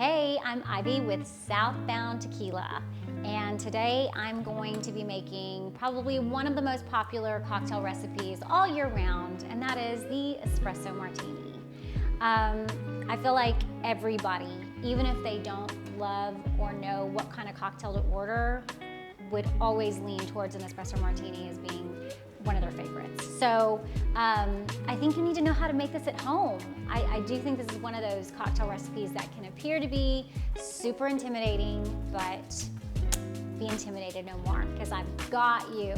Hey, I'm Ivy with Southbound Tequila, and today I'm going to be making probably one of the most popular cocktail recipes all year round, and that is the espresso martini. I feel like everybody, even if they don't love or know what kind of cocktail to order, would always lean towards an espresso martini as being one of their favorites. So I think you need to know how to make this at home. I do think this is one of those cocktail recipes that can appear to be super intimidating, but be intimidated no more, because I've got you.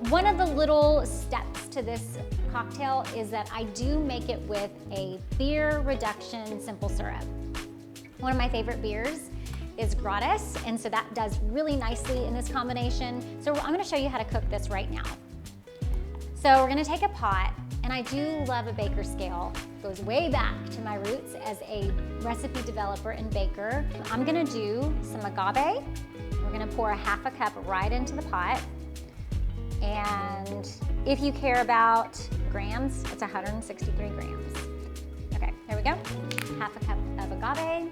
One of the little steps to this cocktail is that I do make it with a beer reduction simple syrup. One of my favorite beers is Gratis, and so that does really nicely in this combination. So I'm gonna show you how to cook this right now. So we're gonna take a pot, and I do love a baker scale. It goes way back to my roots as a recipe developer and baker. I'm gonna do some agave. We're gonna pour a half a cup right into the pot. And if you care about grams, it's 163 grams. Okay, there we go. Half a cup of agave.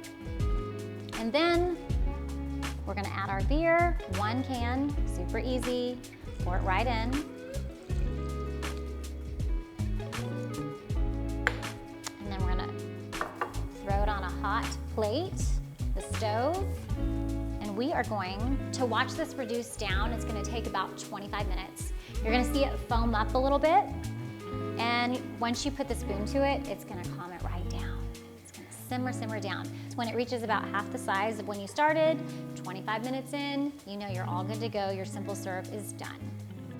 And then we're gonna add our beer, 1 can, super easy. Pour it right in. And then we're gonna throw it on a hot plate, the stove. And we are going to watch this reduce down. It's gonna take about 25 minutes. You're gonna see it foam up a little bit. And once you put the spoon to it, it's gonna calm it right down. It's gonna simmer down. When it reaches about half the size of when you started, 25 minutes in, you know you're all good to go. Your simple syrup is done.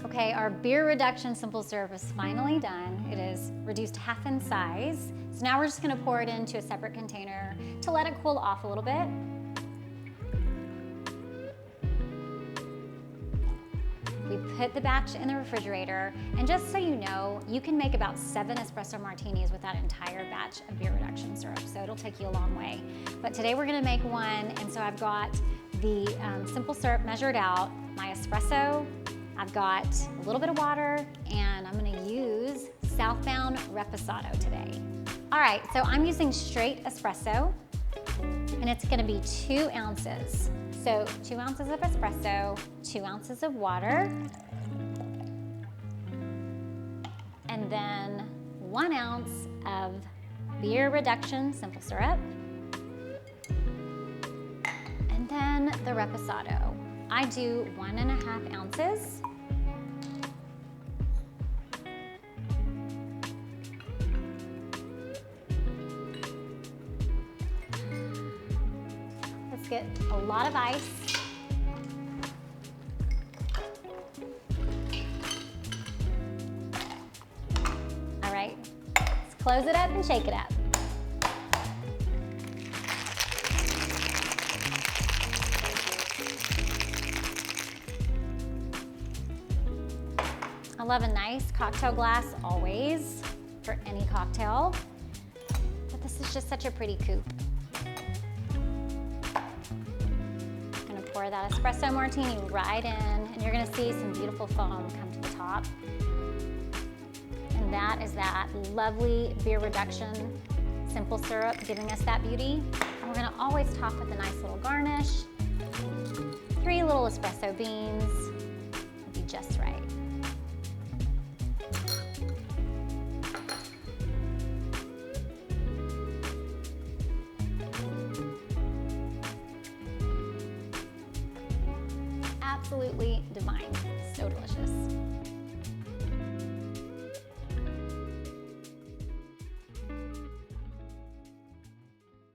Okay, our beer reduction simple syrup is finally done. It is reduced half in size. So now we're just gonna pour it into a separate container to let it cool off a little bit. We put the batch in the refrigerator, and just so you know, you can make about 7 espresso martinis with that entire batch of beer reduction syrup, so it'll take you a long way. But today we're gonna make one, and so I've got the simple syrup measured out, my espresso, I've got a little bit of water, and I'm gonna use Southbound Reposado today. All right, so I'm using straight espresso, and it's gonna be 2 ounces. So 2 ounces of espresso, 2 ounces of water, and then 1 ounce of beer reduction simple syrup, and then the reposado. I do 1.5 ounces. Let's get a lot of ice. All right, let's close it up and shake it up. I love a nice cocktail glass always for any cocktail, but this is just such a pretty coupe. Pour that espresso martini right in, and you're gonna see some beautiful foam come to the top. And that is that lovely beer reduction simple syrup giving us that beauty. And we're gonna always top with a nice little garnish. 3 little espresso beans will be just right. Absolutely divine, so delicious.